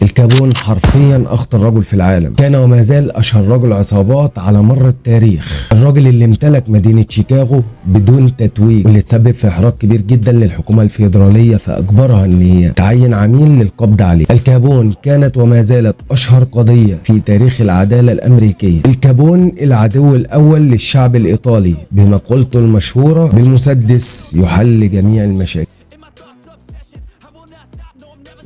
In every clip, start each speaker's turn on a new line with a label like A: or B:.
A: الكابون حرفيا اخطر رجل في العالم، كان وما زال اشهر رجل عصابات على مر التاريخ. الراجل اللي امتلك مدينة شيكاغو بدون تتويج، واللي تسبب في احراج كبير جدا للحكومة الفيدرالية فاجبرها ان هي تعين عميل للقبض عليه. الكابون كانت وما زالت اشهر قضية في تاريخ العدالة الامريكية. الكابون العدو الاول للشعب الايطالي بمقولته المشهورة بالمسدس يحل جميع المشاكل.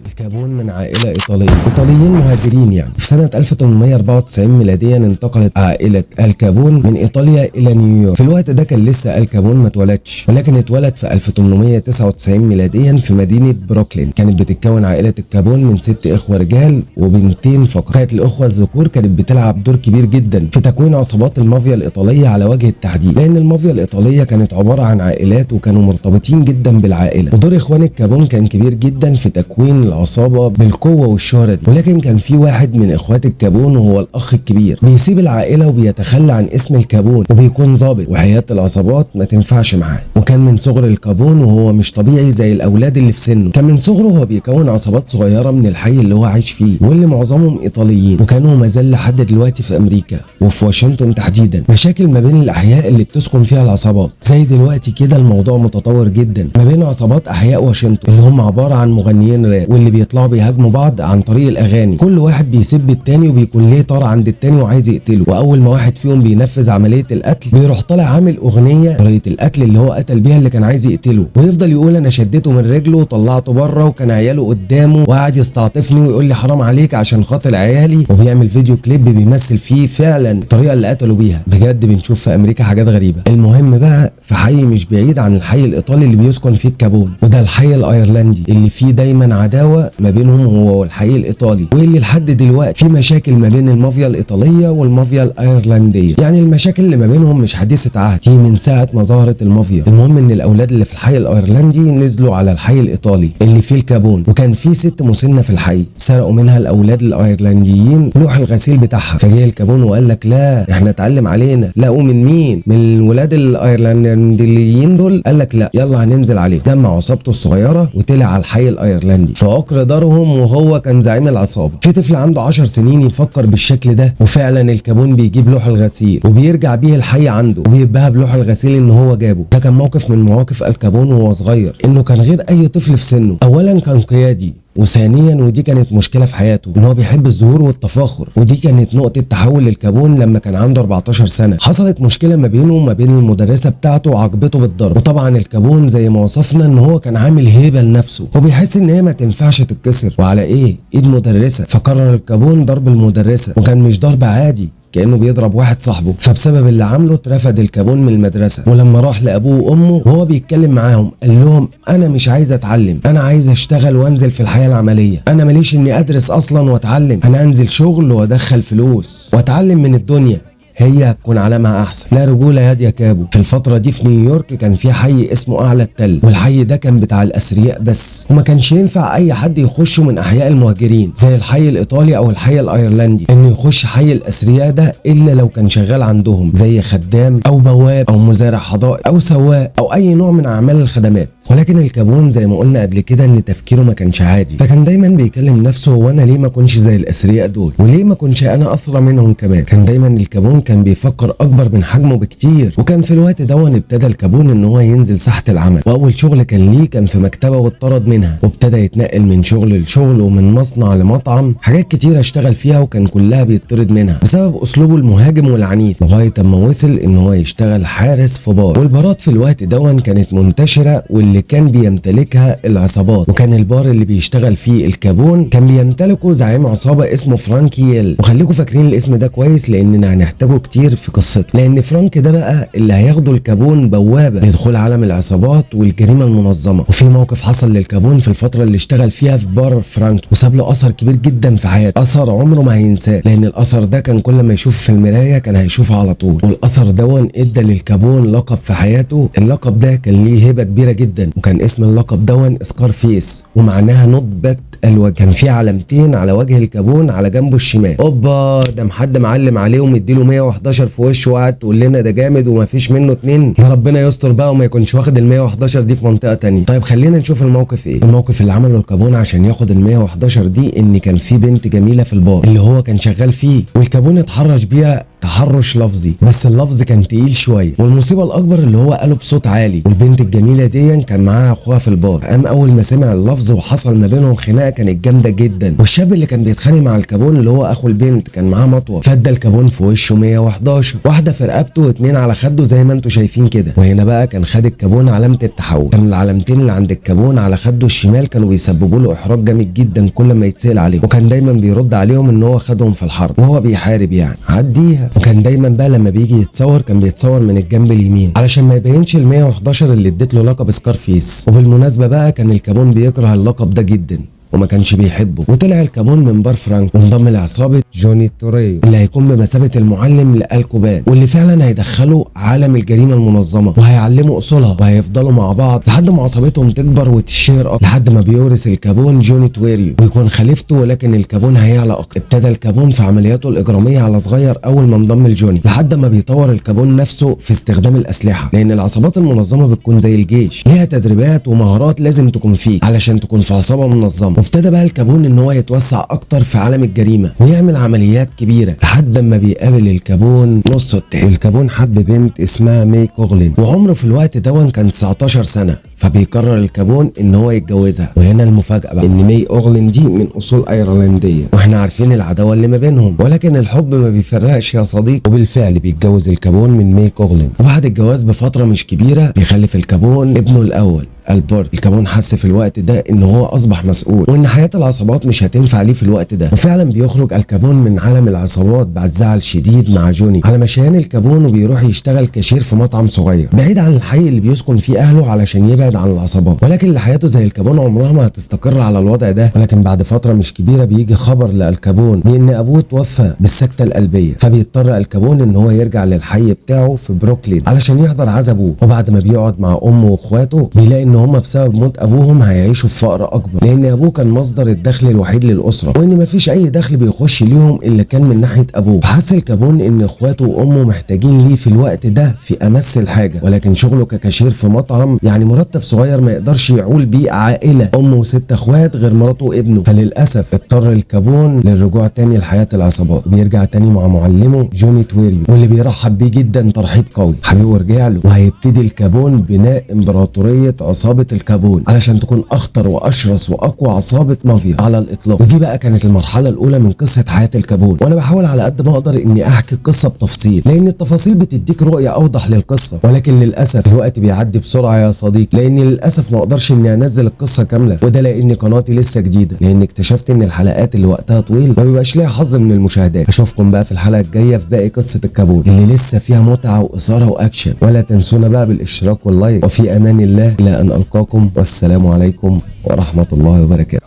A: الكابون من عائلة إيطالية، إيطاليين مهاجرين يعني. في سنة 1894 ميلاديا انتقلت عائلة الكابون من إيطاليا إلى نيويورك. في الوقت ده كان لسه الكابون ما اتولدش، ولكن اتولد في 1899 ميلاديا في مدينة بروكلين. كانت بتتكون عائلة الكابون من 6 إخوة رجال وبنتين فقط. كانت الأخوة الذكور كانت بتلعب دور كبير جدا في تكوين عصابات المافيا الإيطالية على وجه التحديد، لأن المافيا الإيطالية كانت عبارة عن عائلات وكانوا مرتبطين جدا بالعائلة. ودور إخوان الكابون كان كبير جدا في تكوين العصابة بالقوة والشهرة دي. ولكن كان في واحد من اخوات الكابون وهو الاخ الكبير بيسيب العائلة وبيتخلى عن اسم الكابون وبيكون ظابط، وحياة العصابات ما تنفعش معاه. وكان من صغر الكابون وهو مش طبيعي زي الاولاد اللي في سنه. كان من صغره هو بيكون عصابات صغيرة من الحي اللي هو عايش فيه، واللي معظمهم ايطاليين، وكانوا ما زال لحد دلوقتي في امريكا وفي واشنطن تحديدا. مشاكل ما بين الاحياء اللي بتسكن فيها العصابات زي دلوقتي كده. الموضوع متطور جدا ما بين عصابات احياء واشنطن اللي هم عبارة عن مغنيين راب، واللي بيطلعوا بيهاجموا بعض عن طريق الاغاني. كل واحد بيسب التاني وبيكون ليه طار عند التاني وعايز يقتله. واول ما واحد فيهم بينفذ عمليه القتل بيروح طالع عامل اغنيه طريقه القتل اللي هو قتل بيها اللي كان عايز يقتله، ويفضل يقول انا شدته من رجله وطلعته بره وكان عياله قدامه وقعد يستعطفني ويقول لي حرام عليك عشان خاطر عيالي، وبيعمل فيديو كليب بيمثل فيه فعلا الطريقه اللي قتلوا بيها. بجد بنشوف في امريكا حاجات غريبه. المهم بقى في حي مش بعيد عن الحي الايطالي اللي بيسكن فيه الكابون، وده الحي الايرلندي اللي فيه دايما عداوه ما بينهم هو والحي الايطالي، واللي لحد دلوقتي في مشاكل ما بين المافيا الايطاليه والمافيا الايرلنديه. يعني المشاكل اللي ما بينهم مش حديثه عهد، دي من ساعه ما ظهرت المافيا. المهم ان الاولاد اللي في الحي الايرلندي نزلوا على الحي الايطالي اللي فيه الكابون، وكان في 6 مسنه في الحي سرقوا منها الاولاد الايرلنديين لوح الغسيل بتاعها. فجه الكابون وقال لك لا احنا اتعلم علينا. لقوا من مين؟ من الولاد الايرلنديين دول. قال لك لا يلا هننزل عليه. جمع عصابته الصغيره وطلع على الحي الايرلندي في عقر دارهم، وهو كان زعيم العصابه. في طفل عنده 10 سنين يفكر بالشكل ده، وفعلا الكابون بيجيب لوح الغسيل وبيرجع بيه الحي عنده وبيبهى بلوح الغسيل ان هو جابه. ده كان موقف من مواقف الكابون وهو صغير، انه كان غير اي طفل في سنه. اولا كان قيادي، وثانيا ودي كانت مشكله في حياته ان هو بيحب الظهور والتفاخر، ودي كانت نقطه تحول للكابون لما كان عنده 14 سنه. حصلت مشكله ما بينه وما بين المدرسه بتاعته وعاقبته بالضرب. وطبعا الكابون زي ما وصفنا ان هو كان عامل هيبه لنفسه وبيحس ان هي ما تنفعش تتكسر، وعلى ايه؟ ايد مدرسه. فقرر الكابون ضرب المدرسه، وكان مش ضرب عادي، كأنه بيضرب واحد صاحبه. فبسبب اللي عمله اترفد الكابون من المدرسة. ولما راح لأبوه وأمه وهو بيتكلم معاهم قال لهم أنا مش عايز أتعلم، أنا عايز أشتغل وأنزل في الحياة العملية. أنا ماليش إني أدرس أصلا وأتعلم، أنا أنزل شغل وأدخل فلوس وأتعلم من الدنيا، هي هتكون علامها احسن. لا رجوله يا كابو. في الفتره دي في نيويورك كان في حي اسمه اعلى التل، والحي ده كان بتاع الاثرياء بس، وما كانش ينفع اي حد يخشه من احياء المهاجرين زي الحي الايطالي او الحي الايرلندي انه يخش حي الاثرياء ده الا لو كان شغال عندهم زي خدام او بواب او مزارع حدائق او سواق او اي نوع من اعمال الخدمات. ولكن الكابون زي ما قلنا قبل كده ان تفكيره ما كانش عادي، فكان دايما بيكلم نفسه هو انا ليه ما كنش زي الاثرياء دول، وليه ما كنش انا اثرى منهم كمان. كان دايما الكابون كان بيفكر اكبر من حجمه بكتير. وكان في الوقت ده ابتدى الكابون ان هو ينزل ساحه العمل، واول شغل كان ليه كان في مكتبه واتطرد منها، وابتدى يتنقل من شغل لشغل ومن مصنع لمطعم، حاجات كتيره اشتغل فيها وكان كلها بيطرد منها بسبب اسلوبه المهاجم والعنيف، لغايه اما وصل ان هو يشتغل حارس في بار. والبارات في الوقت ده كانت منتشره واللي كان بيمتلكها العصابات، وكان البار اللي بيشتغل فيه الكابون كان بيمتلكه زعيم عصابه اسمه فرانك ييل. وخليكم فاكرين الاسم ده كويس لاننا هنحتاجه كتير في قصته، لان فرانك ده بقى اللي هياخده الكابون بوابه لدخول عالم العصابات والجريمه المنظمه. وفي موقف حصل للكابون في الفتره اللي اشتغل فيها في بار فرانك وساب له اثر كبير جدا في حياته، اثر عمره ما هينساه، لان الاثر ده كان كل ما يشوفه في المرايه كان هيشوفه على طول. والاثر ده ادى للكابون لقب في حياته. اللقب ده كان ليه هيبه كبيره جدا، وكان اسم اللقب ده سكار فيس، ومعناها نطبة الوجه. كان في علامتين على وجه الكابون على جنبه الشمال. اوبا، ده حد معلم عليه ومديله 111 في وشه وقعد تقول لنا ده جامد ومفيش منه اتنين؟ ده ربنا يستر بقى وما يكونش واخد ال 111 دي في منطقه تانية. طيب خلينا نشوف الموقف ايه. الموقف اللي عمله الكابون عشان ياخد ال 111 دي ان كان في بنت جميله في البار اللي هو كان شغال فيه، والكابون اتحرش بيها تحرش لفظي، بس اللفظ كان تقيل شويه. والمصيبه الاكبر اللي هو قاله بصوت عالي، والبنت الجميله دي كان معاها اخوها في البار. قام اول ما سمع اللفظ وحصل ما بينهم خناقه كانت جامده جدا، والشاب اللي كان بيتخانق مع الكابون اللي هو اخو البنت كان معاه مطوه، فدى الكابون في وشه 111، واحده في رقبته واتنين على خده زي ما انتم شايفين كده. وهنا بقى كان خد الكابون علامه التحول. كان العلامتين اللي عند الكابون على خده الشمال كانوا بيسببوا له احراج جامد جدا كل ما يتسال عليهم، وكان دايما بيرد عليهم ان هو خدهم في الحرب وهو بيحارب يعني عديها. وكان دايما بقى لما بيجي يتصور كان بيتصور من الجنب اليمين علشان ما يبينش ال 111 اللي اديت له لقب سكارفيس. وبالمناسبه بقى كان الكابون بيكره اللقب ده جدا وما كانش بيحبه، وطلع الكابون من بار فرانك وانضم لعصابه جوني توريو اللي هيكون بمثابه المعلم لالكوبان، واللي فعلا هيدخله عالم الجريمه المنظمه وهيعلموا اصولها وهيفضلوا مع بعض لحد ما عصابتهم تكبر وتشير اكتر، لحد ما بيورث الكابون جوني توريو ويكون خليفته، ولكن الكابون هيعلى اكتر. ابتدى الكابون في عملياته الاجراميه على صغير اول ما انضم لجوني، لحد ما بيطور الكابون نفسه في استخدام الاسلحه، لان العصابات المنظمه بتكون زي الجيش ليها تدريبات ومهارات لازم تكون فيه علشان تكون في عصابه منظمه. وابتدى بقى الكابون ان هو يتوسع اكتر في عالم الجريمه ويعمل عمليات كبيره لحد ما بيقابل الكابون نصه التاني. الكابون حب بنت اسمها مي كوغلين، وعمره في الوقت ده كان 19 سنه، فبيقرر الكابون ان هو يتجوزها. وهنا المفاجاه بقى ان مي اوغلين دي من اصول ايرلنديه، واحنا عارفين العداوه اللي ما بينهم، ولكن الحب ما بيفرقش يا صديق. وبالفعل بيتجوز الكابون من مي كوغلين، وبعد الجواز بفتره مش كبيره بيخلف الكابون ابنه الاول البرت. الكابون حس في الوقت ده ان هو اصبح مسؤول وان حياه العصابات مش هتنفع ليه في الوقت ده، وفعلا بيخرج الكابون من عالم العصابات بعد زعل شديد مع جوني على مشيان الكابون، وبيروح يشتغل كاشير في مطعم صغير بعيد عن الحي اللي بيسكن فيه اهله علشان يبعد عن العصابات. ولكن حياته زي الكابون عمرها ما هتستقر على الوضع ده. ولكن بعد فتره مش كبيره بيجي خبر للكابون بان ابوه توفى بالسكته القلبيه، فبيضطر الكابون ان هو يرجع للحي بتاعه في بروكلين علشان يحضر عزا ابوه. وبعد ما بيقعد مع امه واخواته بيلاقي ان هم بسبب موت ابوهم هيعيشوا في فقر اكبر، لان ابوه كان مصدر الدخل الوحيد للاسره، وان مفيش اي دخل بيخش ليهم الا كان من ناحيه ابوه. فحس الكابون ان اخواته وامه محتاجين ليه في الوقت ده في امس الحاجه، ولكن شغله ككاشير في مطعم يعني مرتب صغير ما يقدرش يعول بيه عائله امه وست اخوات غير مراته وابنه. فللاسف اضطر الكابون للرجوع تاني لحياه العصابات. بيرجع تاني مع معلمه جوني توريو واللي بيرحب بيه جدا ترحيب قوي. حبيبه رجع له، وهيبتدي الكابون بناء امبراطوريه عصابه الكابون علشان تكون اخطر واشرس واقوى عصابه مافيا على الاطلاق. ودي بقى كانت المرحله الاولى من قصه حياه الكابون، وانا بحاول على قد ما اقدر اني احكي القصه بتفصيل لان التفاصيل بتديك رؤيه اوضح للقصه. ولكن للاسف الوقت بيعدي بسرعه يا صديقي، لان للاسف ما اقدرش اني انزل القصه كامله، وده لان قناتي لسه جديده، لان اكتشفت ان الحلقات اللي وقتها طويل ما بيبقاش ليها حظ من المشاهدات. اشوفكم بقى في الحلقه الجايه في باقي قصه الكابون اللي لسه فيها متعه واثاره واكشن. ولا تنسونا بقى بالاشتراك واللايك، وفي امان الله الى ان القاكم، والسلام عليكم ورحمه الله وبركاته.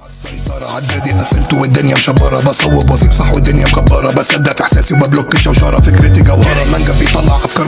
B: عدادي قفلت والدنيا مشبره، بصوب واصيب صح والدنيا مكبره، بصدق احساسي وببلوك شوشره، فكرتي جوهره، المنجم بيطلع افكار